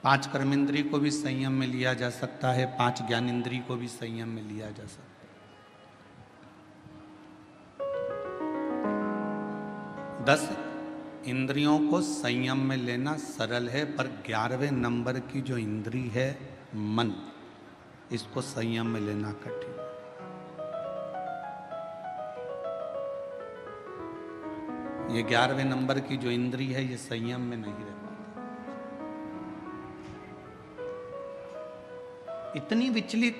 5 कर्मेंद्रिय को भी संयम में लिया जा सकता है, 5 ज्ञानेंद्रिय को भी संयम में लिया जा सकता है। 10 इंद्रियों को संयम में लेना सरल है, पर 11वें नंबर की जो इंद्रिय है मन, इसको संयम में लेना कठिन है। ये 11वें नंबर की जो इंद्रिय है ये संयम में नहीं रह पाती, इतनी विचलित।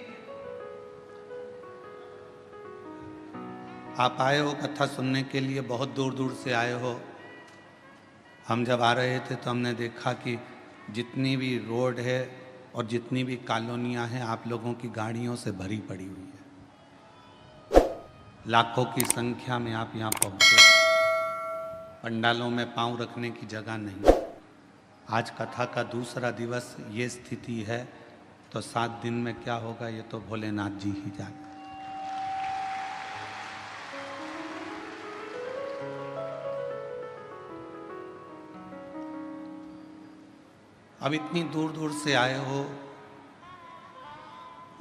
आप आए हो कथा सुनने के लिए, बहुत दूर दूर से आए हो। हम जब आ रहे थे तो हमने देखा कि जितनी भी रोड है और जितनी भी कॉलोनियां हैं आप लोगों की गाड़ियों से भरी पड़ी हुई है। लाखों की संख्या में आप यहाँ पहुँचे, पंडालों में पांव रखने की जगह नहीं। आज कथा का दूसरा दिवस, ये स्थिति है तो 7 दिन में क्या होगा ये तो भोलेनाथ जी ही जाने। अब इतनी दूर दूर से आए हो,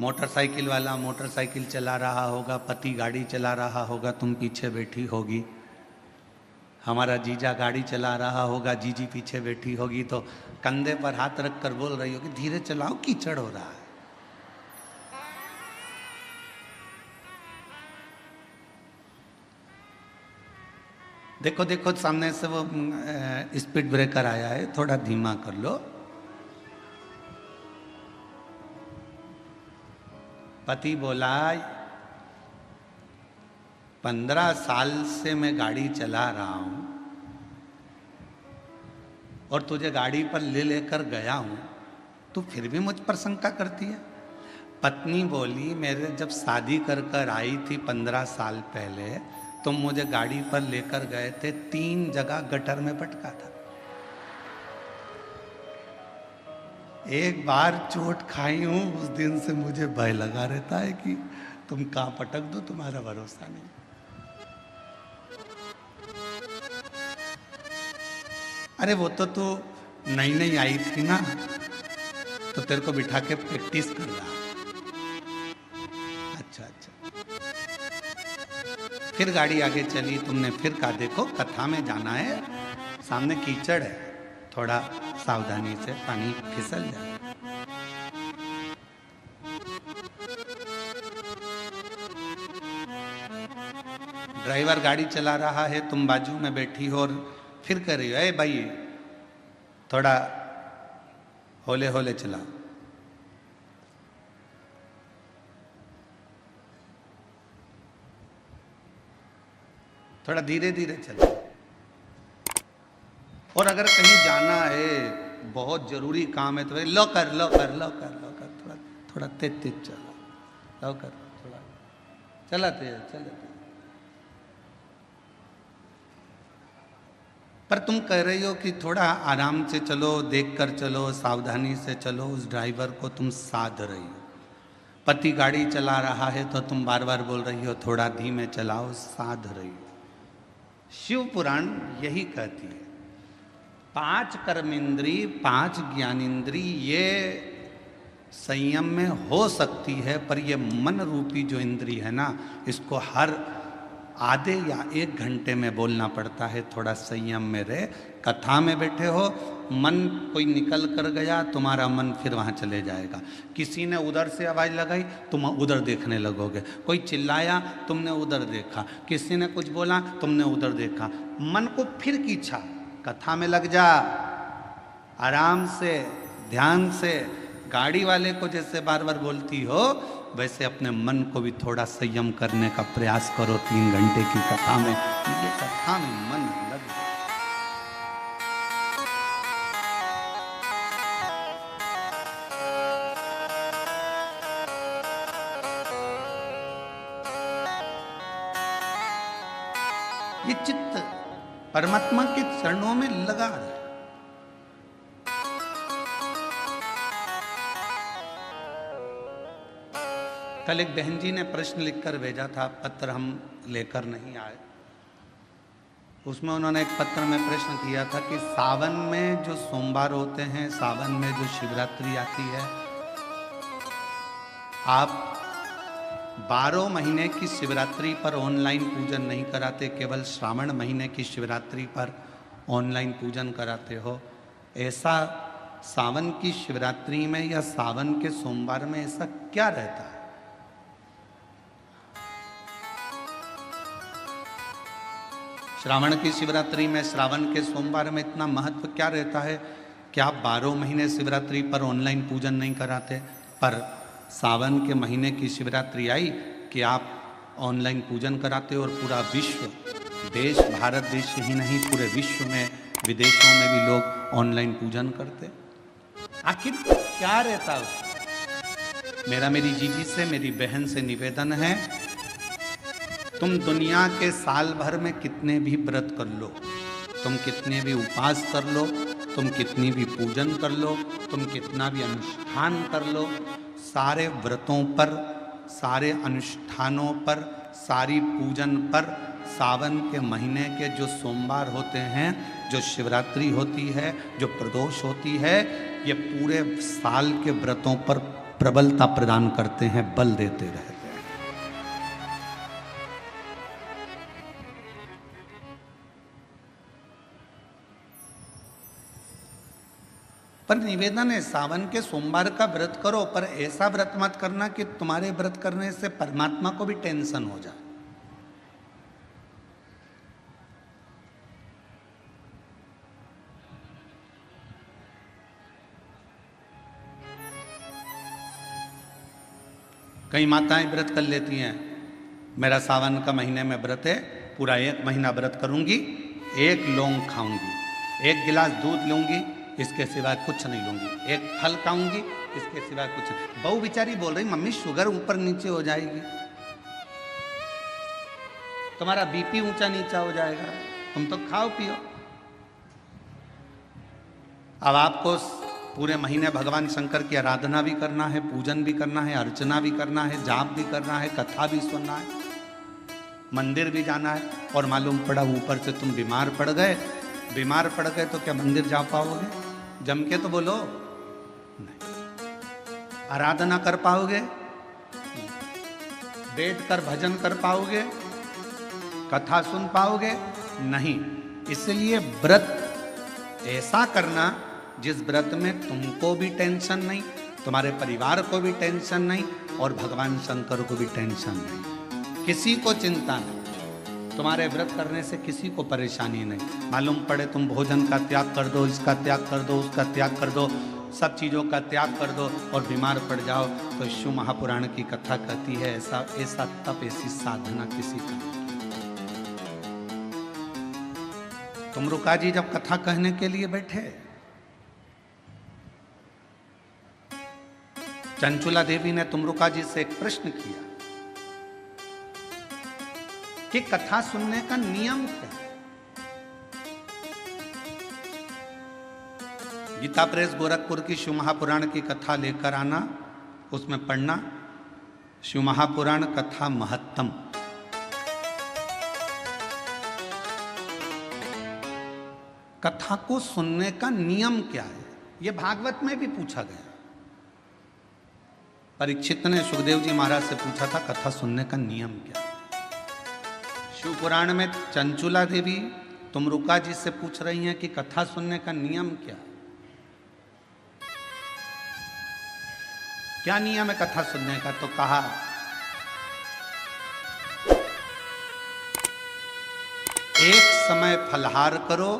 मोटरसाइकिल वाला मोटरसाइकिल चला रहा होगा, पति गाड़ी चला रहा होगा, तुम पीछे बैठी होगी, हमारा जीजा गाड़ी चला रहा होगा, जीजी पीछे बैठी होगी, तो कंधे पर हाथ रखकर बोल रही होगी धीरे चलाओ कीचड़ हो रहा है। देखो देखो सामने से वो स्पीड ब्रेकर आया है, थोड़ा धीमा कर लो। पति बोला 15 साल से मैं गाड़ी चला रहा हूं और तुझे गाड़ी पर ले लेकर गया हूं, तू फिर भी मुझ पर शंका करती है। पत्नी बोली मेरे जब शादी कर कर आई थी 15 साल पहले, तुम मुझे गाड़ी पर लेकर गए थे, 3 जगह गटर में पटका था। एक बार चोट खाई हूं, उस दिन से मुझे भय लगा रहता है कि तुम कहां पटक दो, तुम्हारा भरोसा नहीं। अरे वो तो तू नई नई आई थी ना, तो तेरे को बिठा के प्रैक्टिस कर रहा। अच्छा अच्छा। फिर गाड़ी आगे चली, तुमने फिर कहा देखो कथा में जाना है, सामने कीचड़ है, थोड़ा सावधानी से, पानी फिसल जाए। ड्राइवर गाड़ी चला रहा है, तुम बाजू में बैठी हो और फिर कह रही हो ए भाई थोड़ा होले होले चला। थोड़ा धीरे धीरे चला। और अगर कहीं जाना है, बहुत जरूरी काम है, तो लो कर लो कर लो कर लो कर, थोड़ा थोड़ा तेज तेज चला, लो कर थोड़ा चला तेज चला। पर तुम कह रही हो कि थोड़ा आराम से चलो, देख कर चलो, सावधानी से चलो, उस ड्राइवर को तुम साध रही हो। पति गाड़ी चला रहा है तो तुम बार बार बोल रही हो थोड़ा धीमे चलाओ, साध रही हो। शिव पुराण यही कहती है 5 कर्मेंद्रिय 5 ज्ञानेंद्रिय ये संयम में हो सकती है, पर ये मन रूपी जो इंद्रिय है ना, इसको हर आधे या 1 घंटे में बोलना पड़ता है, थोड़ा संयम में रहे। कथा में बैठे हो, मन कोई निकल कर गया, तुम्हारा मन फिर वहाँ चले जाएगा। किसी ने उधर से आवाज़ लगाई, तुम उधर देखने लगोगे। कोई चिल्लाया, तुमने उधर देखा। किसी ने कुछ बोला, तुमने उधर देखा। मन को फिर खींचा, कथा में लग जा, आराम से, ध्यान से। गाड़ी वाले को जैसे बार बार बोलती हो, वैसे अपने मन को भी थोड़ा संयम करने का प्रयास करो। 3 घंटे की कथा में, ये कथा में मन लग जाए। ये चित्त परमात्मा के चरणों में लगा है। कल एक बहन जी ने प्रश्न लिखकर भेजा था, पत्र हम लेकर नहीं आए। उसमें उन्होंने एक पत्र में प्रश्न किया था कि सावन में जो सोमवार होते हैं, सावन में जो शिवरात्रि आती है, आप 12 महीने की शिवरात्रि पर ऑनलाइन पूजन नहीं कराते, केवल श्रावण महीने की शिवरात्रि पर ऑनलाइन पूजन कराते हो। ऐसा सावन की शिवरात्रि में या सावन के सोमवार में ऐसा क्या रहता है? श्रावण की शिवरात्रि में, श्रावण के सोमवार में इतना महत्व क्या रहता है कि आप 12 महीने शिवरात्रि पर ऑनलाइन पूजन नहीं कराते, पर सावन के महीने की शिवरात्रि आई कि आप ऑनलाइन पूजन कराते और पूरा विश्व, देश, भारत देश ही नहीं पूरे विश्व में, विदेशों में भी लोग ऑनलाइन पूजन करते। आखिर क्या रहता है? मेरा मेरी जीजी से, मेरी बहन से निवेदन है, तुम दुनिया के साल भर में कितने भी व्रत कर लो, तुम कितने भी उपास कर लो, तुम कितनी भी पूजन कर लो, तुम कितना भी अनुष्ठान कर लो, सारे व्रतों पर, सारे अनुष्ठानों पर, सारी पूजन पर सावन के महीने के जो सोमवार होते हैं, जो शिवरात्रि होती है, जो प्रदोष होती है, ये पूरे साल के व्रतों पर प्रबलता प्रदान करते हैं, बल देते रहते हैं। पर निवेदन है, सावन के सोमवार का व्रत करो, पर ऐसा व्रत मत करना कि तुम्हारे व्रत करने से परमात्मा को भी टेंशन हो जाए। कई माताएं व्रत कर लेती हैं, मेरा सावन का महीने में व्रत है, पूरा 1 महीना व्रत करूंगी, 1 लौंग खाऊंगी, 1 गिलास दूध लूंगी, इसके सिवाय कुछ नहीं लूंगी, 1 फल खाऊंगी, इसके सिवाय कुछ नहीं। बहू बेचारी बोल रही, मम्मी शुगर ऊपर नीचे हो जाएगी, तुम्हारा बीपी ऊंचा नीचा हो जाएगा, तुम तो खाओ पियो। अब आपको पूरे महीने भगवान शंकर की आराधना भी करना है, पूजन भी करना है, अर्चना भी करना है, जाप भी करना है, कथा भी सुनना है, मंदिर भी जाना है, और मालूम पड़ा ऊपर से तुम बीमार पड़ गए। बीमार पड़ गए तो क्या मंदिर जा पाओगे? जम के तो बोलो, नहीं। आराधना कर पाओगे? बैठ कर भजन कर पाओगे? कथा सुन पाओगे? नहीं। इसलिए व्रत ऐसा करना जिस व्रत में तुमको भी टेंशन नहीं, तुम्हारे परिवार को भी टेंशन नहीं, और भगवान शंकर को भी टेंशन नहीं, किसी को चिंता नहीं, तुम्हारे व्रत करने से किसी को परेशानी नहीं। मालूम पड़े तुम भोजन का त्याग कर दो, इसका त्याग कर दो, उसका त्याग कर दो, सब चीज़ों का त्याग कर दो और बीमार पड़ जाओ, तो शिव महापुराण की कथा कहती है ऐसा ऐसा तप, ऐसी साधना किसी का नहीं। तुमरुका जी जब कथा कहने के लिए बैठे, चंचुला देवी ने तुमरुका जी से एक प्रश्न किया कि कथा सुनने का नियम क्या है? गीता प्रेस गोरखपुर की शिव महापुराण की कथा लेकर आना, उसमें पढ़ना शिव महापुराण कथा महत्तम। कथा को सुनने का नियम क्या है, यह भागवत में भी पूछा गया। परीक्षित ने सुखदेव जी महाराज से पूछा था कथा सुनने का नियम क्या है। शिव पुराण में चंचुला देवी तुमरुका जी से पूछ रही हैं कि कथा सुनने का नियम क्या है, क्या नियम है कथा सुनने का? तो कहा एक समय फलहार करो,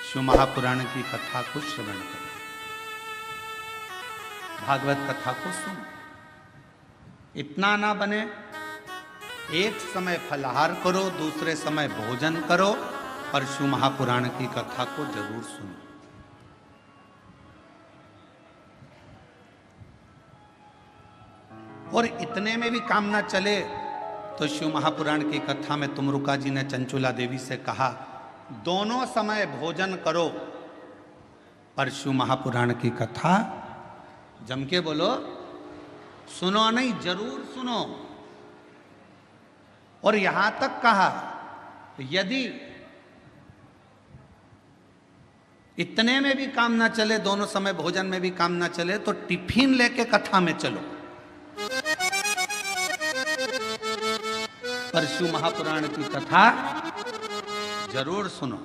शिव महापुराण की कथा को श्रवण करो, भागवत कथा को सुनो। इतना ना बने, एक समय फलहार करो, दूसरे समय भोजन करो, पर शिव महापुराण की कथा को जरूर सुनो। और इतने में भी काम ना चले तो शिव महापुराण की कथा में तुमरुका जी ने चंचुला देवी से कहा दोनों समय भोजन करो, पर शिव महापुराण की कथा जम के बोलो, सुनो नहीं, जरूर सुनो। और यहां तक कहा यदि इतने में भी काम ना चले, दोनों समय भोजन में भी काम ना चले, तो टिफिन लेके कथा में चलो। पर शिव महापुराण की कथा जरूर सुनो।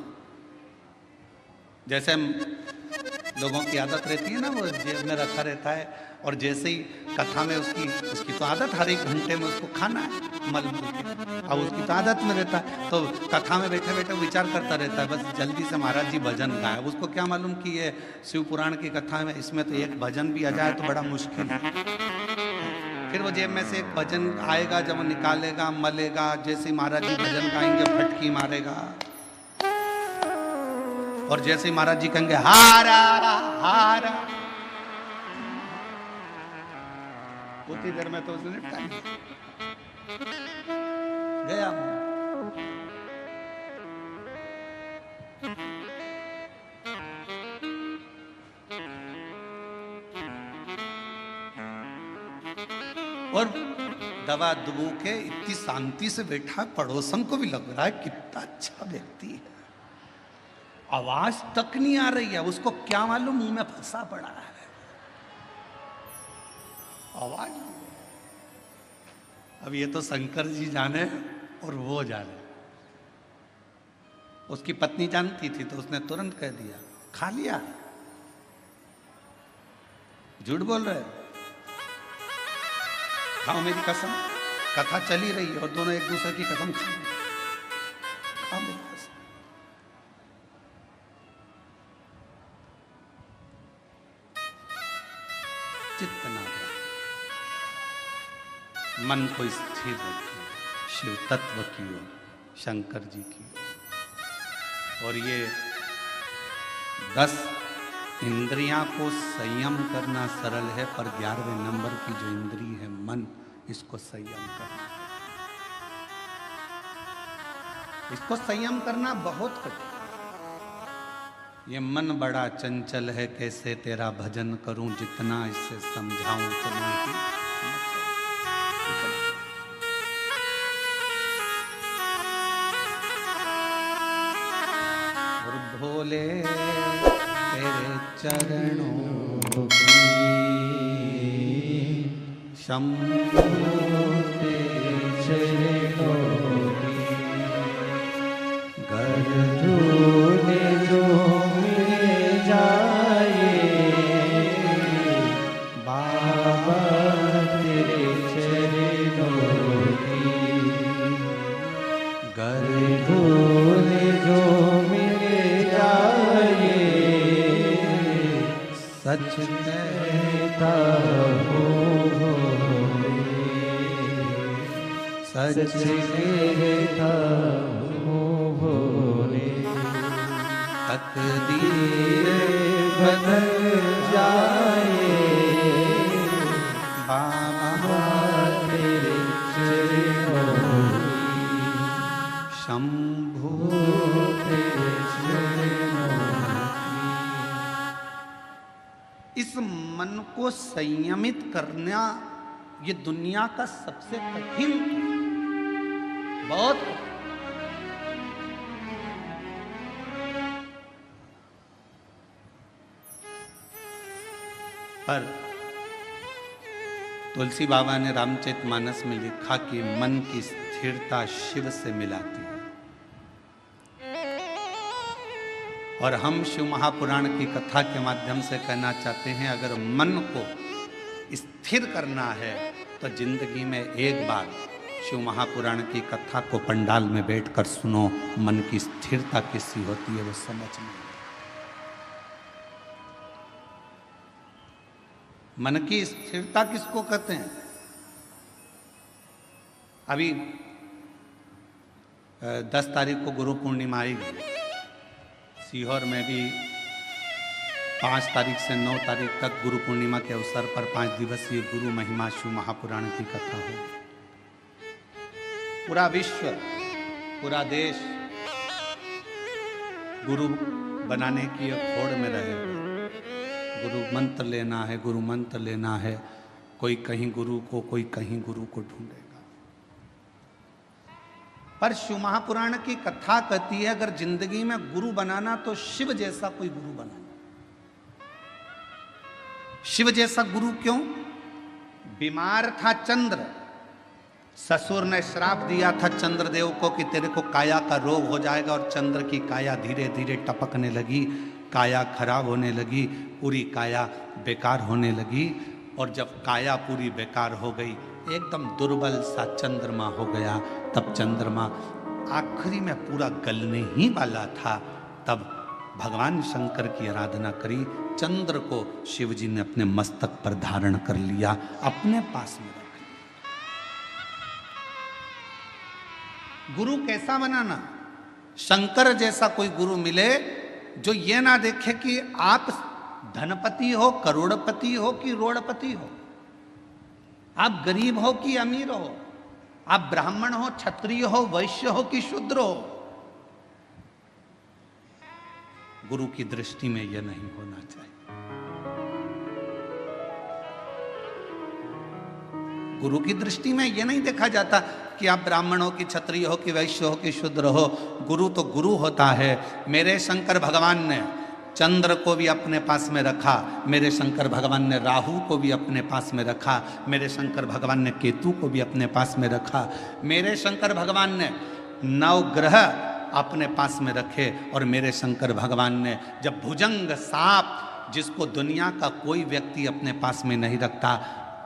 जैसे लोगों की आदत रहती है ना, वो जेब में रखा रहता है, और जैसे ही कथा में उसकी तो आदत हर एक घंटे में उसको खाना है मल के, अब उसकी तो आदत में रहता है, तो कथा में बैठे बैठे विचार करता रहता है, बस जल्दी से महाराज जी भजन गाए। अब उसको क्या मालूम कि ये शिव पुराण की कथा में, इसमें तो एक भजन भी आ जाए तो बड़ा मुश्किल है। फिर वो जेब में से एक भजन आएगा, जब वो निकालेगा, मलेगा, जैसे ही महाराज जी भजन गाएंगे फटकी मारेगा, और जैसे ही महाराज जी कहेंगे हारा हारा, उतनी देर में तो उसने निपटा गया। और दवा दुबू के इतनी शांति से बैठा, पड़ोसन को भी लग रहा है कितना अच्छा व्यक्ति है, आवाज तक नहीं आ रही है, उसको क्या मालूम मुंह में फंसा पड़ा है आवाज। अब ये तो शंकर जी जाने और वो जाने। उसकी पत्नी जानती थी तो उसने तुरंत कह दिया, खा लिया, झूठ बोल रहे, खाओ मेरी कसम। कथा चली रही है और दोनों एक दूसरे की कसम खा रहे, खाओ मेरी कसम। चित्तना मन को स्थिर रखिए शिव तत्व की ओर, शंकर जी की ओर। और ये 10 इंद्रियां को संयम करना सरल है, पर 11वें नंबर की जो इंद्री है मन, इसको संयम करना, इसको संयम करना बहुत कठिन। ये मन बड़ा चंचल है, कैसे तेरा भजन करूं, जितना इसे समझाऊं उतना ही भोले तेरे चरणों की शंभो तेरे चरणों की गरजूने जो मिल जाए बाबा तेरे चरणों की गरजूने जो सच कहता हूँ, सच कहता हूँ भोले, तकदीर बदल जाए बाबा तेरे चरणों की शंभो तेरे चरणों। इस मन को संयमित करना ये दुनिया का सबसे कठिन, बहुत पर तुलसी बाबा ने रामचरितमानस में लिखा कि मन की स्थिरता शिव से मिलाती है। और हम शिव महापुराण की कथा के माध्यम से कहना चाहते हैं, अगर मन को स्थिर करना है तो जिंदगी में एक बार शिव महापुराण की कथा को पंडाल में बैठकर सुनो। मन की स्थिरता किसी होती है वो समझ में। मन की स्थिरता किसको कहते हैं? अभी 10 तारीख को गुरु पूर्णिमा आएगी। सीहोर में भी 5 तारीख से 9 तारीख तक गुरु पूर्णिमा के अवसर पर 5 दिवसीय गुरु महिमा शिव महापुराण की कथा होगी। पूरा विश्व, पूरा देश गुरु बनाने की होड़ में रहेगा। गुरु मंत्र लेना है, गुरु मंत्र लेना है। कोई कहीं गुरु को, कोई कहीं गुरु को ढूंढेगा। पर शिव महापुराण की कथा कहती है अगर जिंदगी में गुरु बनाना तो शिव जैसा कोई गुरु बनाना। शिव जैसा गुरु क्यों? बीमार था चंद्र, ससुर ने श्राप दिया था चंद्रदेव को कि तेरे को काया का रोग हो जाएगा, और चंद्र की काया धीरे धीरे टपकने लगी, काया खराब होने लगी, पूरी काया बेकार होने लगी। और जब काया पूरी बेकार हो गई, एकदम दुर्बल सा चंद्रमा हो गया, तब चंद्रमा आखिरी में पूरा गलने ही वाला था, तब भगवान शंकर की आराधना करी, चंद्र को शिव जी ने अपने मस्तक पर धारण कर लिया, अपने पास में रख लिया। गुरु कैसा बनाना? शंकर जैसा कोई गुरु मिले जो ये ना देखे कि आप धनपति हो, करोड़पति हो कि रोड़पति हो, आप गरीब हो कि अमीर हो, आप ब्राह्मण हो, क्षत्रिय हो, वैश्य हो कि शूद्र हो। गुरु की दृष्टि में यह नहीं होना चाहिए। गुरु की दृष्टि में यह नहीं देखा जाता कि आप ब्राह्मण हो कि क्षत्रिय हो कि वैश्य हो कि शूद्र हो। गुरु तो गुरु होता है। मेरे शंकर भगवान ने चंद्र को भी अपने पास में रखा, मेरे शंकर भगवान ने राहु को भी अपने पास में रखा, मेरे शंकर भगवान ने केतु को भी अपने पास में रखा, मेरे शंकर भगवान ने 9 ग्रह अपने पास में रखे, और मेरे शंकर भगवान ने जब भुजंग सांप, जिसको दुनिया का कोई व्यक्ति अपने पास में नहीं रखता,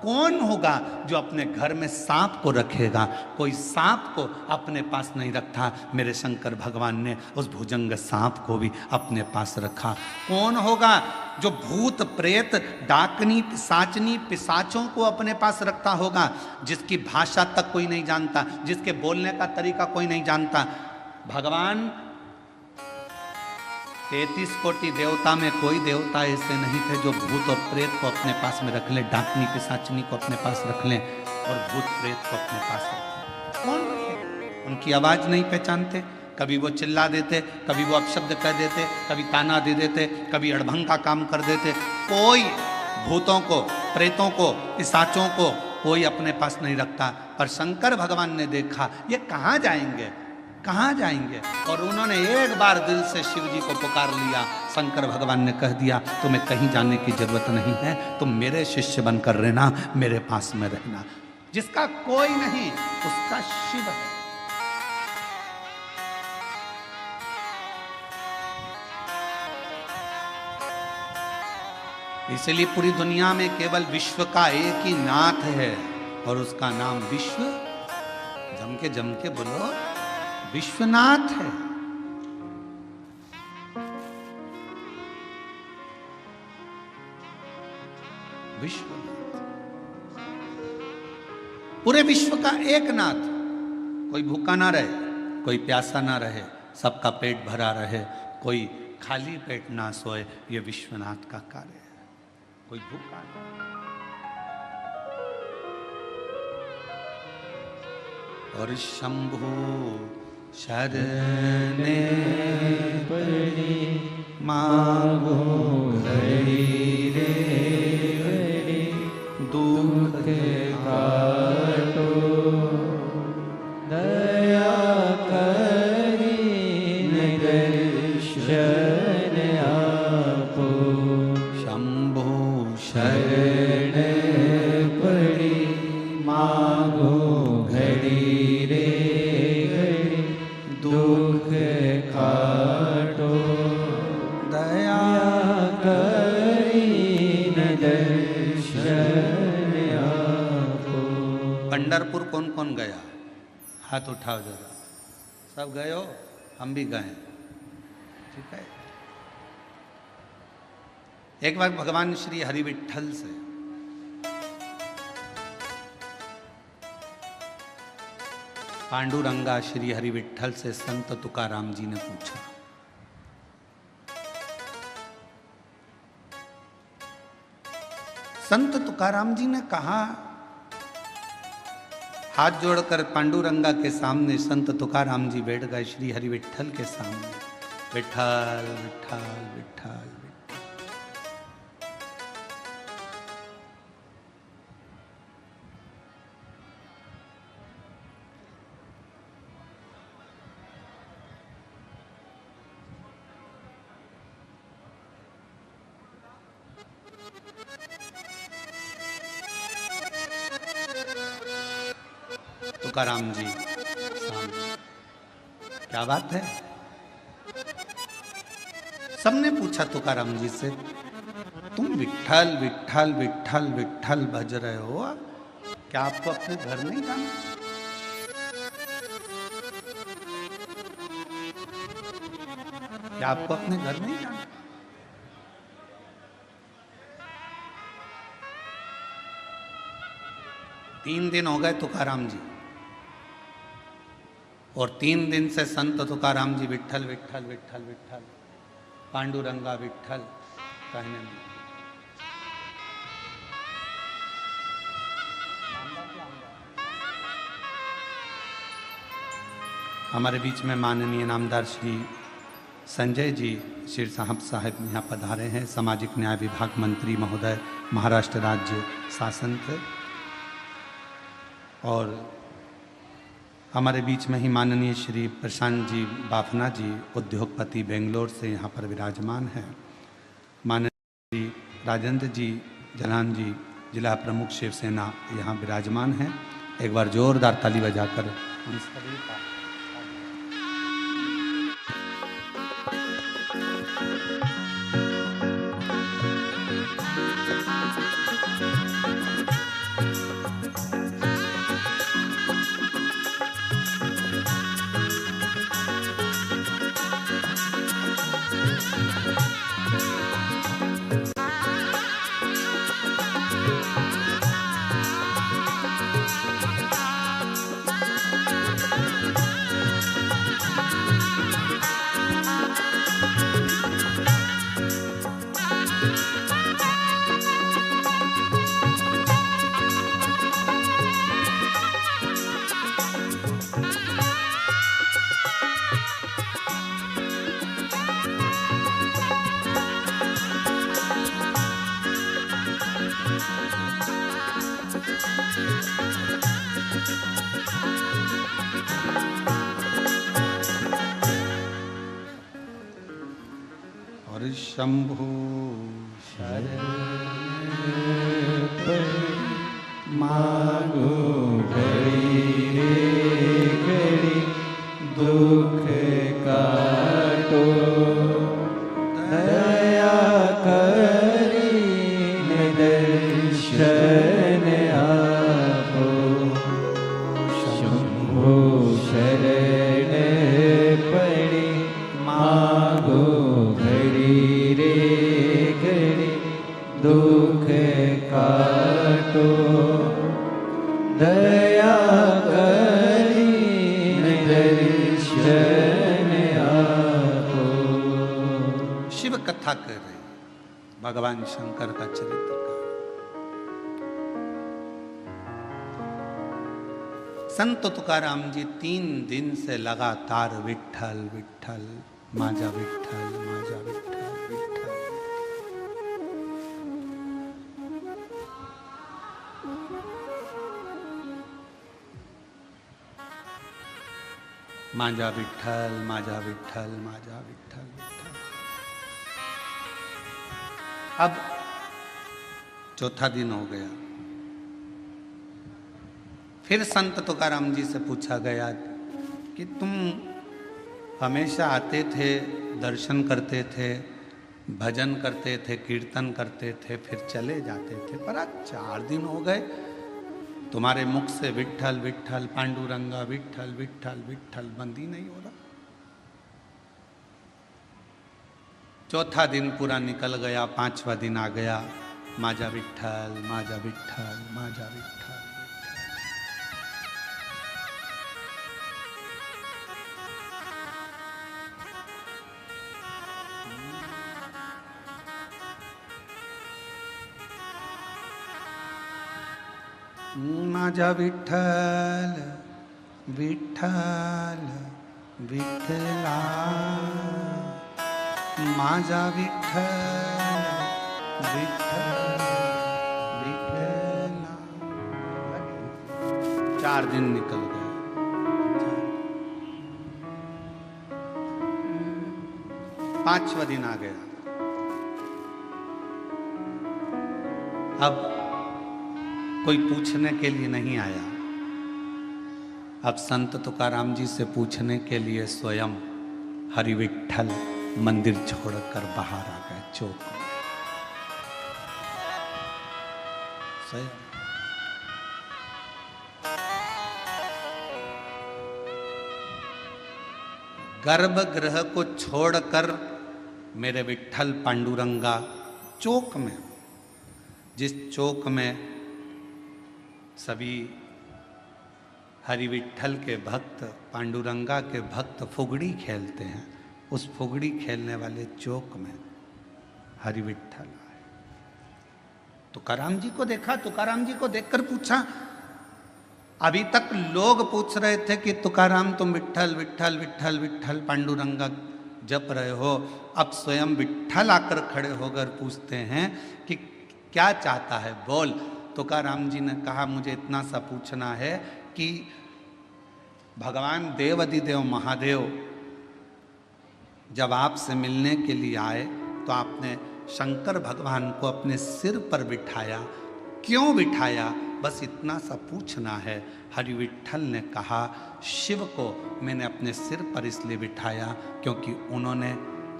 कौन होगा जो अपने घर में सांप को रखेगा? कोई सांप को अपने पास नहीं रखता, मेरे शंकर भगवान ने उस भुजंग सांप को भी अपने पास रखा। कौन होगा जो भूत प्रेत डाकनी पिशाचनी पिशाचों को अपने पास रखता होगा, जिसकी भाषा तक कोई नहीं जानता, जिसके बोलने का तरीका कोई नहीं जानता? भगवान 33 कोटि देवता में कोई देवता ऐसे नहीं थे जो भूत और प्रेत को अपने पास में रख लें, डाकनी पिशाचनी को अपने पास रख लें और भूत प्रेत को अपने पास रख लें। कौन रखे? उनकी आवाज नहीं पहचानते, कभी वो चिल्ला देते, कभी वो अपशब्द कह देते, कभी ताना दे देते, कभी अड़भंग का काम कर देते। कोई भूतों को, प्रेतों को, पिशाचों को कोई अपने पास नहीं रखता। पर शंकर भगवान ने देखा ये कहाँ जाएंगे, कहाँ जाएंगे, और उन्होंने एक बार दिल से शिव जी को पुकार लिया। शंकर भगवान ने कह दिया तुम्हें कहीं जाने की जरूरत नहीं है, तुम मेरे शिष्य बनकर रहना, मेरे पास में रहना। जिसका कोई नहीं उसका शिव है। इसलिए पूरी दुनिया में केवल विश्व का एक ही नाथ है, और उसका नाम विश्व, जम के बोलो, विश्वनाथ है। विश्वनाथ, पूरे विश्व का एक नाथ। कोई भूखा ना रहे, कोई प्यासा ना रहे, सबका पेट भरा रहे, कोई खाली पेट ना सोए, ये विश्वनाथ का कार्य है। कोई भूखा नहीं। और शंभु शरणे पड़ी मांगो हरि रे हरि, दुख काटो दया करी दर्शन आपो। शंभो शरणे पड़ी मांगो हरि रे हरि, दुख काटो दया करीन दर्शन आपो। पंढरपुर कौन कौन गया? हाथ उठाओ जरा। सब गए हो? हम भी गए। ठीक है। एक बार भगवान श्री हरि विठ्ठल से पांडुरंगा श्री हरि विठ्ठल से संत तुकाराम जी ने पूछा, संत तुकाराम जी ने कहा, हाथ जोड़कर पांडुरंगा के सामने संत तुकाराम जी बैठ गए श्री हरि विठ्ठल के सामने। विठ्ठल विठ्ठल विठ्ठल विठ्ठल। तुकाराम जी सामने। क्या बात है? सबने पूछा तुकाराम जी से, तुम विट्ठल विट्ठल विट्ठल विट्ठल भज रहे हो, क्या आपको अपने घर नहीं जाना? क्या आपको अपने घर नहीं जाना? तीन दिन हो गए तुकाराम जी, और 3 दिन से संत तुकाराम जी विट्ठल विट्ठल विट्ठल विट्ठल, पांडुरंगा विट्ठल कहने में। हमारे बीच में माननीय नामदार श्री संजय जी शिर साहब यहाँ पधारे हैं, सामाजिक न्याय विभाग मंत्री महोदय, महाराष्ट्र राज्य शासन थे। और हमारे बीच में ही माननीय श्री प्रशांत जी बाफना जी, उद्योगपति बेंगलोर से यहाँ पर विराजमान हैं। माननीय श्री राजेंद्र जी जलान जी, जिला प्रमुख शिवसेना, यहाँ विराजमान हैं। एक बार जोरदार ताली बजाकर हम सभी का शंभु शरण मांगो घड़ी रे घड़ी, दुख काटो दया करी दर्शन आपो। शंभु शरण पड़ी मांगो घड़ी रे घड़ी, दुख काटो दया करी दर्शन आपो। शिव कथा कर रहे भगवान शंकर का चरित्र का। संत तुकाराम जी 3 दिन से लगातार विट्ठल विट्ठल माजा विट्ठल माजा विट्ठल विट्ठल। माजा विट्ठल माजा विट्ठल माजा विट्ठल विट्ठल। अब 4था दिन हो गया। फिर संत तुकाराम जी से पूछा गया कि तुम हमेशा आते थे, दर्शन करते थे, भजन करते थे, कीर्तन करते थे, फिर चले जाते थे, पर आज 4 दिन हो गए तुम्हारे मुख से विट्ठल विट्ठल पांडुरंगा विट्ठल विट्ठल विट्ठल बंद ही नहीं हो रहा। 4था दिन पूरा निकल गया, 5वां दिन आ गया, माजा विट्ठल माजा विट्ठल माजा विट्ठल। माजा विठ्ठल विठ्ठल विठ्ठला, माजा विठ्ठल विठ्ठल विठ्ठला। 4 दिन निकल गए। पांचवा दिन आ गया। अब कोई पूछने के लिए नहीं आया, अब संत तुकाराम जी से पूछने के लिए स्वयं हरि विठ्ठल मंदिर छोड़कर बाहर आ गए चौक में। स्वयं गर्भगृह को छोड़कर मेरे विठ्ठल पांडुरंगा चौक में, जिस चौक में सभी हरि विठ्ठल के भक्त, पांडुरंगा के भक्त फुगड़ी खेलते हैं, उस फुगड़ी खेलने वाले चौक में हरि विठ्ठल आए। तुकाराम जी को देखा, तुकाराम जी को देखकर पूछा। अभी तक लोग पूछ रहे थे कि तुकाराम तुम विठ्ठल विठ्ठल विठ्ठल विठ्ठल पांडुरंगा जप रहे हो, अब स्वयं विठ्ठल आकर खड़े होकर पूछते हैं कि क्या चाहता है, बोल। तुकाराम जी ने कहा मुझे इतना सा पूछना है कि भगवान देवाधिदेव महादेव जब आपसे मिलने के लिए आए तो आपने शंकर भगवान को अपने सिर पर बिठाया, क्यों बिठाया, बस इतना सा पूछना है। हरि विठ्ठल ने कहा शिव को मैंने अपने सिर पर इसलिए बिठाया क्योंकि उन्होंने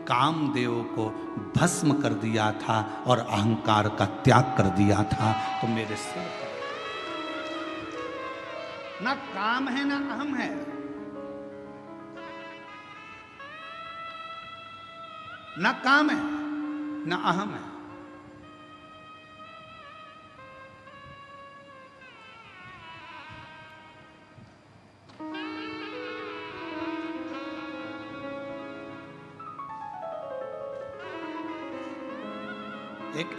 कामदेव को भस्म कर दिया था और अहंकार का त्याग कर दिया था, तो मेरे सिर पर ना काम है ना अहम है, ना काम है ना अहम है।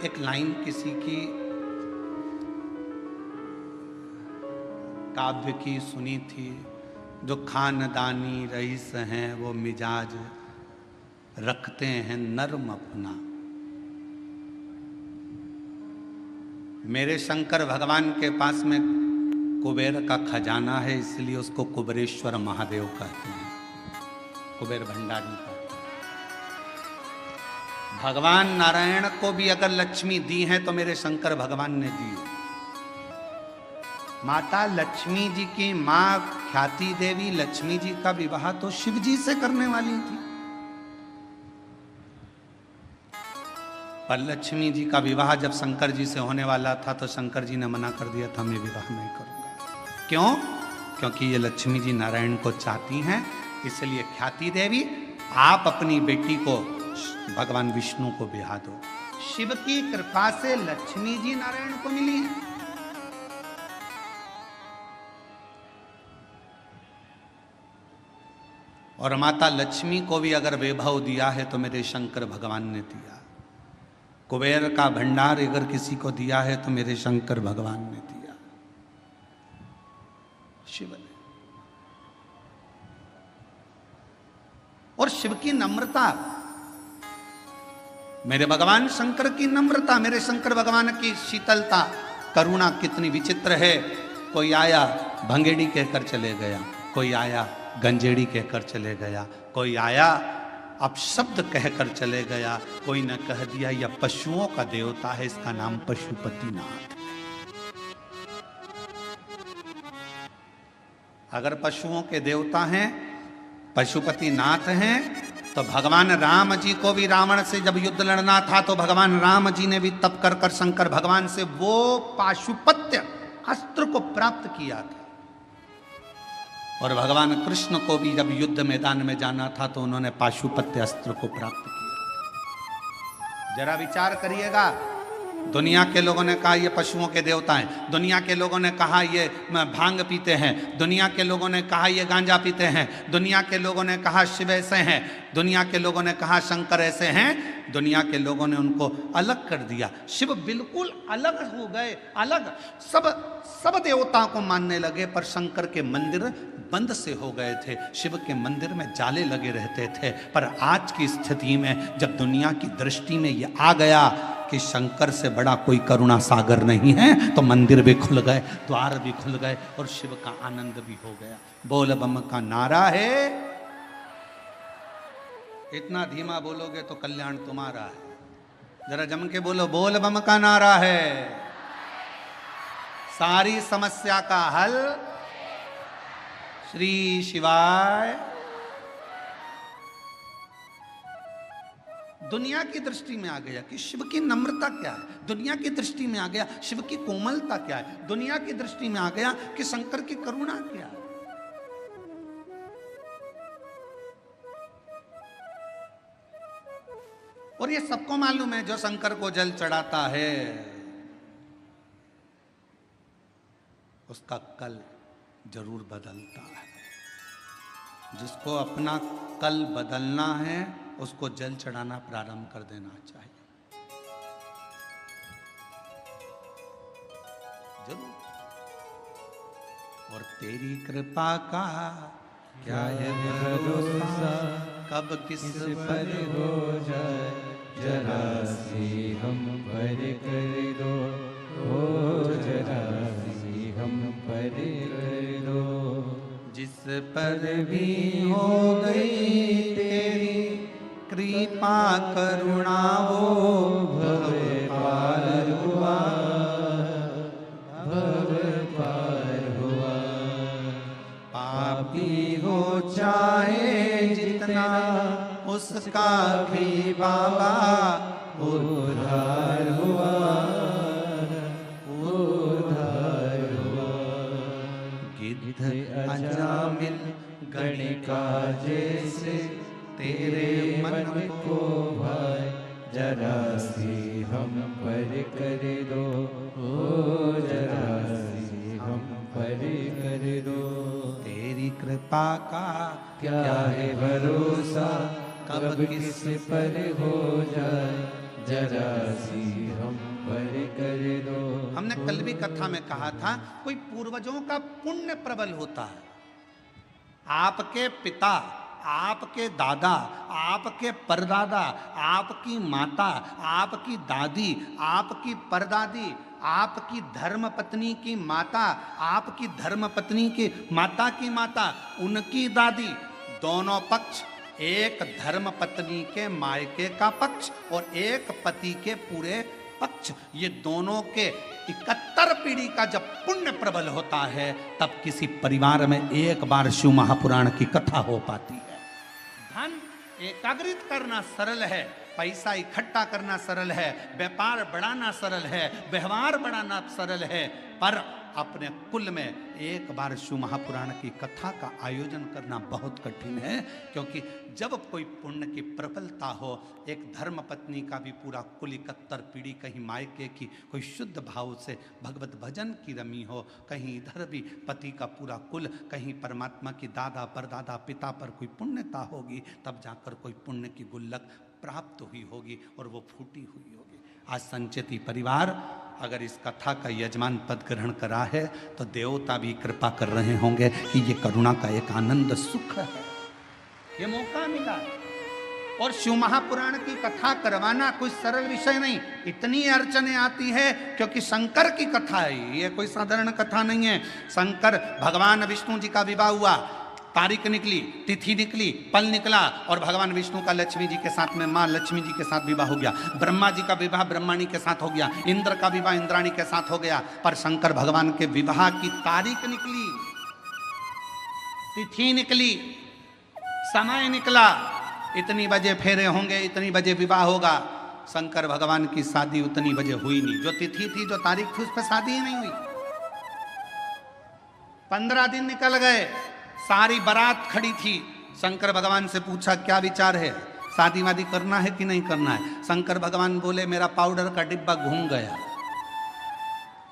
एक लाइन किसी की काव्य की सुनी थी, जो खानदानी रईस हैं वो मिजाज रखते हैं नर्म अपना। मेरे शंकर भगवान के पास में कुबेर का खजाना है, इसलिए उसको कुबेरेश्वर महादेव कहते हैं, कुबेर भंडारी का। भगवान नारायण को भी अगर लक्ष्मी दी है तो मेरे शंकर भगवान ने दी। माता लक्ष्मी जी की मां ख्याति देवी लक्ष्मी जी का विवाह तो शिव जी से करने वाली थी, पर लक्ष्मी जी का विवाह जब शंकर जी से होने वाला था तो शंकर जी ने मना कर दिया था, मैं विवाह नहीं करूंगा। क्यों? क्योंकि ये लक्ष्मी जी नारायण को चाहती हैं, इसलिए ख्याति देवी आप अपनी बेटी को भगवान विष्णु को ब्याह दो। शिव की कृपा से लक्ष्मी जी नारायण को मिली है। और माता लक्ष्मी को भी अगर वैभव दिया है तो मेरे शंकर भगवान ने दिया। कुबेर का भंडार अगर किसी को दिया है तो मेरे शंकर भगवान ने दिया, शिव ने। और शिव की नम्रता, मेरे भगवान शंकर की नम्रता, मेरे शंकर भगवान की शीतलता, करुणा कितनी विचित्र है। कोई आया भंगेड़ी कहकर चले गया, कोई आया गंजेड़ी कहकर चले गया, कोई आया अपशब्द कहकर चले गया, कोई ने कह दिया यह पशुओं का देवता है, इसका नाम पशुपतिनाथ। अगर पशुओं के देवता हैं, पशुपतिनाथ हैं, तो भगवान राम जी को भी रावण से जब युद्ध लड़ना था तो भगवान राम जी ने भी तप कर कर शंकर भगवान से वो पाशुपत्य अस्त्र को प्राप्त किया था। और भगवान कृष्ण को भी जब युद्ध मैदान में जाना था तो उन्होंने पाशुपत्य अस्त्र को प्राप्त किया। जरा विचार करिएगा, दुनिया के लोगों ने कहा ये पशुओं के देवता हैं, दुनिया के लोगों ने कहा ये भांग पीते हैं, दुनिया के लोगों ने कहा ये गांजा पीते हैं, दुनिया के लोगों ने कहा शिव ऐसे हैं, दुनिया के लोगों ने कहा शंकर ऐसे हैं। दुनिया के लोगों ने उनको अलग कर दिया। शिव बिल्कुल अलग हो गए, अलग सब देवताओं को मानने लगे, पर शंकर के मंदिर बंद से हो गए थे, शिव के मंदिर में जाले लगे रहते थे। पर आज की स्थिति में जब दुनिया की दृष्टि में ये आ गया कि शंकर से बड़ा कोई करुणा सागर नहीं है, तो मंदिर भी खुल गए, द्वार भी खुल गए और शिव का आनंद भी हो गया। बोल बम का नारा है, इतना धीमा बोलोगे तो कल्याण तुम्हारा है। जरा जम के बोलो, बोल बम का नारा है, सारी समस्या का हल श्री शिवाय। दुनिया की दृष्टि में आ गया कि शिव की नम्रता क्या है, दुनिया की दृष्टि में आ गया शिव की कोमलता क्या है, दुनिया की दृष्टि में आ गया कि शंकर की करुणा क्या है। और ये सबको मालूम है, जो शंकर को जल चढ़ाता है उसका कल जरूर बदलता है। जिसको अपना कल बदलना है उसको जल चढ़ाना प्रारंभ कर देना चाहिए, जरूर। और तेरी कृपा का क्या है भरोसा, कब किस पर हो जाए जरा सी हम पर कर दो, ओ जरा सी हम पर कर दो। जिस पर भी हो गई तेरी कृपा करुणा वो भव पार हुआ, भव पार हुआ। पापी हो चाहे जितना उसका भी बाबा उद्धार हुआ, उद्धार हुआ। गिद्ध अजामिल गणिका जैसे तेरे मन को भाई जरा सी हम पर कर दो, ओ जरा सी हम पर कर दो। तेरी कृपा का क्या है भरोसा, कब किस पर हो जाए जरा सी हम पर कर दो। हमने कल भी कथा में कहा था, कोई पूर्वजों का पुण्य प्रबल होता है। आपके पिता, आपके दादा, आपके परदादा, आपकी माता, आपकी दादी, आपकी परदादी, आपकी धर्म पत्नी की माता, आपकी धर्म पत्नी की माता की माता, उनकी दादी, दोनों पक्ष, एक धर्म पत्नी के मायके का पक्ष और एक पति के पूरे पक्ष, ये दोनों के 71 पीढ़ी का जब पुण्य प्रबल होता है तब किसी परिवार में एक बार शिव महापुराण की कथा हो पाती है। धन एकाग्रित करना सरल है, पैसा इकट्ठा करना सरल है, व्यापार बढ़ाना सरल है, व्यवहार बढ़ाना सरल है, पर अपने कुल में एक बार शिव महापुराण की कथा का आयोजन करना बहुत कठिन है। क्योंकि जब कोई पुण्य की प्रबलता हो, एक धर्म पत्नी का भी पूरा कुल 71 पीढ़ी, कहीं मायके की कोई शुद्ध भाव से भगवत भजन की रमी हो, कहीं इधर भी पति का पूरा कुल, कहीं परमात्मा की दादा परदादा पिता पर कोई पुण्यता होगी, तब जाकर कोई पुण्य की गुल्लक प्राप्त हुई होगी और वो फूटी हुई होगी। आज संचेती परिवार अगर इस कथा का यजमान पद ग्रहण करा है तो देवता भी कृपा कर रहे होंगे कि ये करुणा का एक आनंद सुख है, ये मौका मिला। और शिव महापुराण की कथा करवाना कोई सरल विषय नहीं, इतनी अड़चने आती है क्योंकि शंकर की कथा है, ये कोई साधारण कथा नहीं है। शंकर भगवान विष्णु जी का विवाह हुआ, तारीख निकली, तिथि निकली, पल निकला और भगवान विष्णु का लक्ष्मी जी के साथ में माँ लक्ष्मी जी के साथ विवाह हो गया। ब्रह्मा जी का विवाह ब्रह्मणी के साथ हो गया, इंद्र का विवाह इंद्राणी के साथ हो गया। पर शंकर भगवान के विवाह की तारीख निकली, तिथि निकली, समय निकला, इतनी बजे फेरे होंगे, इतनी बजे विवाह होगा। शंकर भगवान की शादी उतनी बजे हुई नहीं, जो तिथि थी, जो तारीख थी, उस पर शादी ही नहीं हुई। 15 दिन निकल गए, सारी बारात खड़ी थी। शंकर भगवान से पूछा क्या विचार है, शादी वादी करना है कि नहीं करना है। शंकर भगवान बोले मेरा पाउडर का डिब्बा घूम गया,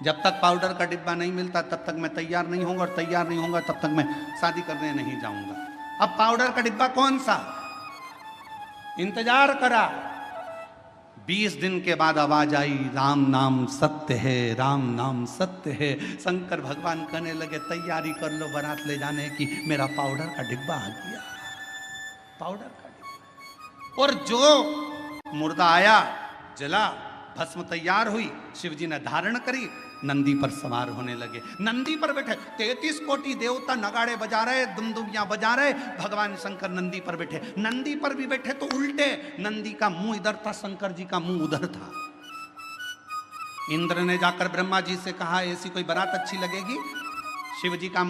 जब तक पाउडर का डिब्बा नहीं मिलता तब तक मैं तैयार नहीं होऊंगा, और तैयार नहीं होऊंगा तब तक मैं शादी करने नहीं जाऊंगा। अब पाउडर का डिब्बा कौन सा, इंतजार करा। 20 दिन के बाद आवाज आई, राम नाम सत्य है, राम नाम सत्य है। शंकर भगवान कहने लगे तैयारी कर लो बारात ले जाने की, मेरा पाउडर का डिब्बा आ गया, पाउडर का डिब्बा। और जो मुर्दा आया, जला, भस्म तैयार हुई, शिव जी ने धारण करी, नंदी पर सवार होने लगे। नंदी पर बैठे 33 कोटि देवता नगाड़े बजा रहे, दुमदुमियां बजा रहे, भगवान शंकर नंदी पर बैठे। नंदी पर भी बैठे तो उल्टे, नंदी का मुंह इधर था, शंकर जी का मुंह उधर था। इंद्र ने जाकर ब्रह्मा जी से कहा ऐसी कोई बारात अच्छी लगेगी। शिव जी का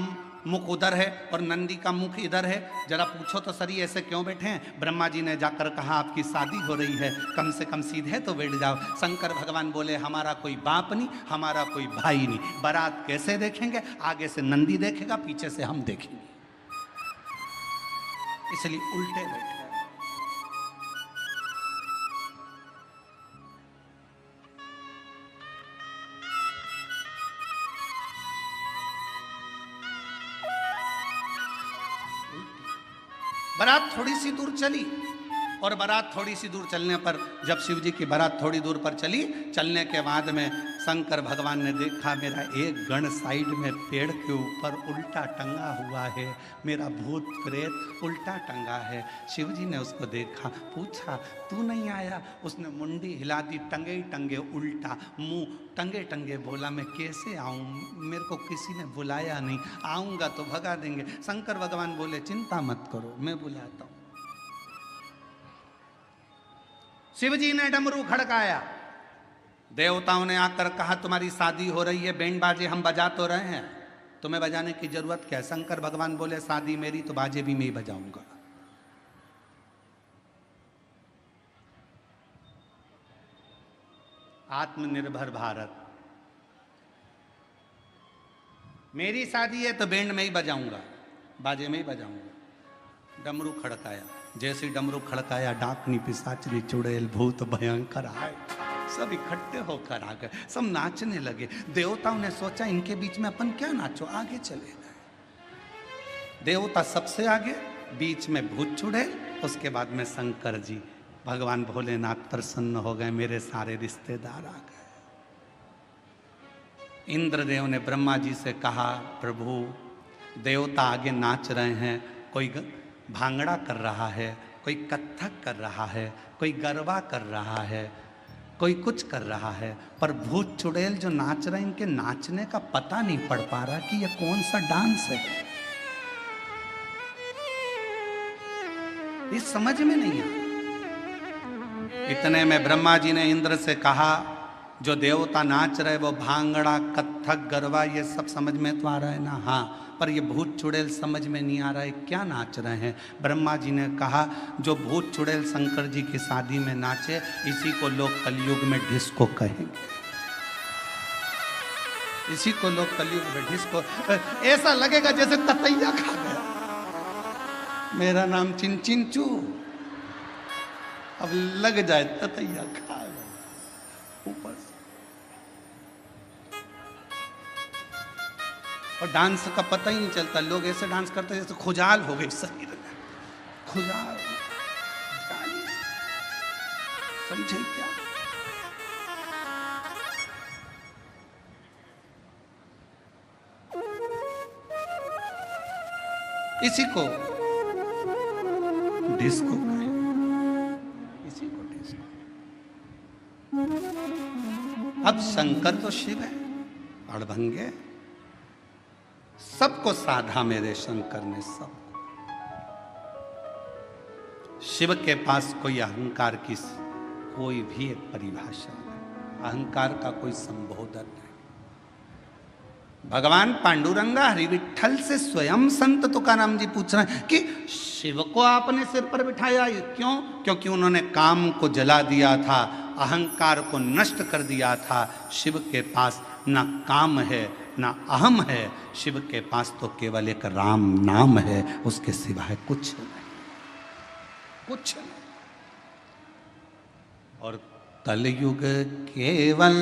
मुख उधर है और नंदी का मुख इधर है, जरा पूछो तो सरी ऐसे क्यों बैठे हैं? ब्रह्मा जी ने जाकर कहा आपकी शादी हो रही है, कम से कम सीधे तो बैठ जाओ। शंकर भगवान बोले हमारा कोई बाप नहीं, हमारा कोई भाई नहीं, बारात कैसे देखेंगे? आगे से नंदी देखेगा, पीछे से हम देखेंगे, इसलिए उल्टे बैठे। बारात थोड़ी सी दूर चली और बारात थोड़ी सी दूर चलने पर जब शिव जी की बारात थोड़ी दूर पर चली, चलने के बाद में शंकर भगवान ने देखा मेरा एक गण साइड में पेड़ के ऊपर उल्टा टंगा हुआ है, मेरा भूत प्रेत उल्टा टंगा है। शिव जी ने उसको देखा, पूछा तू नहीं आया? उसने मुंडी हिला दी, टंगे टंगे उल्टा, मुंह टंगे टंगे बोला मैं कैसे आऊं, मेरे को किसी ने बुलाया नहीं, आऊंगा तो भगा देंगे। शंकर भगवान बोले चिंता मत करो, मैं बुलाता हूं। शिव जी ने डमरू खड़काया, देवताओं ने आकर कहा तुम्हारी शादी हो रही है, बैंड बाजे हम बजा तो रहे हैं, तुम्हें बजाने की जरूरत क्या है? शंकर भगवान बोले शादी मेरी तो बाजे भी मैं ही बजाऊंगा। आत्मनिर्भर भारत, मेरी शादी है तो बैंड में ही बजाऊंगा, बाजे में ही बजाऊंगा। डमरू खड़काया, जैसे डमरू खड़काया डाकनी पिशाचनी चुड़ैल भूत भयंकर आए, सब इकट्ठे होकर आ गए, सब नाचने लगे। देवताओं ने सोचा इनके बीच में अपन क्या नाचो, आगे चले गए। देवता सबसे आगे, बीच में भूत चुड़ैल, उसके बाद में शंकर जी। भगवान भोलेनाथ प्रसन्न हो गए, मेरे सारे रिश्तेदार आ गए। इंद्रदेव ने ब्रह्मा जी से कहा प्रभु देवता आगे नाच रहे हैं, कोई भांगड़ा कर रहा है, कोई कत्थक कर रहा है, कोई गरबा कर रहा है, कोई कुछ कर रहा है, पर भूत चुड़ैल जो नाच रहे हैं इनके नाचने का पता नहीं पड़ पा रहा कि ये कौन सा डांस है, ये समझ में नहीं आ। इतने में ब्रह्मा जी ने इंद्र से कहा जो देवता नाच रहे वो भांगड़ा कत्थक गरबा ये सब समझ में तो आ रहा है ना? हाँ, पर ये भूत चुड़ैल समझ में नहीं आ रहा है, क्या नाच रहे हैं? ब्रह्मा जी ने कहा जो भूत चुड़ैल शंकर जी की शादी में नाचे इसी को लोग कलयुग में डिस्को कहेंगे, इसी को लोग कलयुग में डिस्को। ऐसा लगेगा जैसे ततैया खा गया, मेरा नाम चिंचिंचू, अब लग जाए ततैया खा गया ऊपर से। और डांस का पता ही नहीं चलता, लोग ऐसे डांस करते जैसे खुजाल हो गई शरीर में, खुजाल, समझे क्या? इसी को डिस्को कहें, इसी को डिस्को। अब शंकर तो शिव है, अड़भंगे, सबको साधा मेरे शंकर ने, सबको। शिव के पास कोई अहंकार की कोई भी एक परिभाषा नहीं, अहंकार का कोई संबोधन नहीं। भगवान पांडुरंगा हरि विठल से स्वयं संत तुकाराम जी पूछ रहे हैं कि शिव को आपने सिर पर बिठाया, क्यों? क्योंकि उन्होंने काम को जला दिया था, अहंकार को नष्ट कर दिया था। शिव के पास ना काम है ना अहम है, शिव के पास तो केवल एक राम नाम है, उसके सिवाय कुछ नहीं, कुछ नहीं। और कलयुग केवल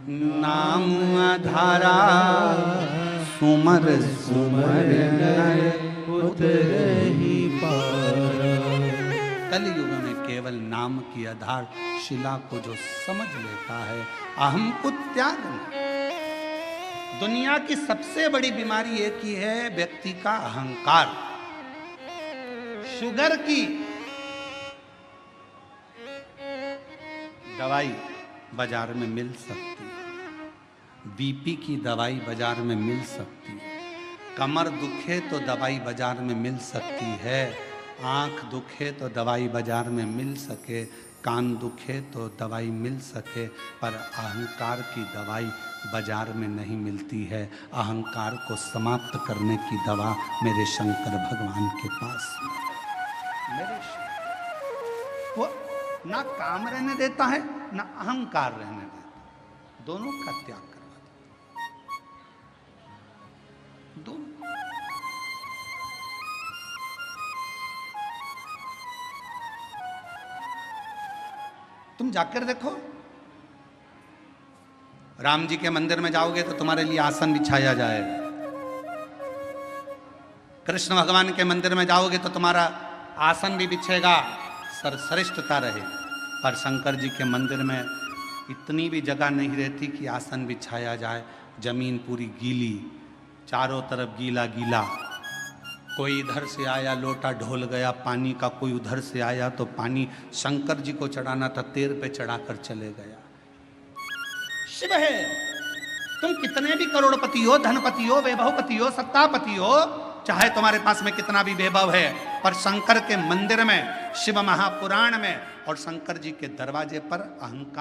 नाम आधारा, सुमर सुमर उतरहि पारा। कलयुग में केवल नाम की आधार शिला को जो समझ लेता है, अहम को त्याग नहीं। दुनिया की सबसे बड़ी बीमारी एक ही है, व्यक्ति का अहंकार। शुगर की दवाई बाजार में मिल सकती है, बीपी की दवाई बाजार में मिल सकती है, कमर दुखे तो दवाई बाजार में मिल सकती है, आंख दुखे तो दवाई बाजार में मिल सके, कान दुखे तो दवाई मिल सके, पर अहंकार की दवाई बाजार में नहीं मिलती है। अहंकार को समाप्त करने की दवा मेरे शंकर भगवान के पास है। मेरे वो ना काम रहने देता है ना अहंकार रहने देता, दोनों का त्याग करवा देता, दोनों। तुम जाकर देखो, राम जी के मंदिर में जाओगे तो तुम्हारे लिए आसन बिछाया जाएगा। कृष्ण भगवान के मंदिर में जाओगे तो तुम्हारा आसन भी बिछेगा, सर्वश्रेष्ठता रहे। पर शंकर जी के मंदिर में इतनी भी जगह नहीं रहती कि आसन बिछाया जाए। जमीन पूरी गीली, चारों तरफ गीला गीला। कोई इधर से आया लोटा ढोल गया पानी का, कोई उधर से आया तो पानी शंकर जी को चढ़ाना था, तेर पे चढ़ाकर चले गया। शिव है, तुम कितने भी करोड़पति हो, धनपति हो, वैभवपति हो, सत्तापति हो, चाहे तुम्हारे पास में कितना भी वैभव है, पर शंकर के मंदिर में, शिव महापुराण में और शंकर जी के दरवाजे पर अहंकार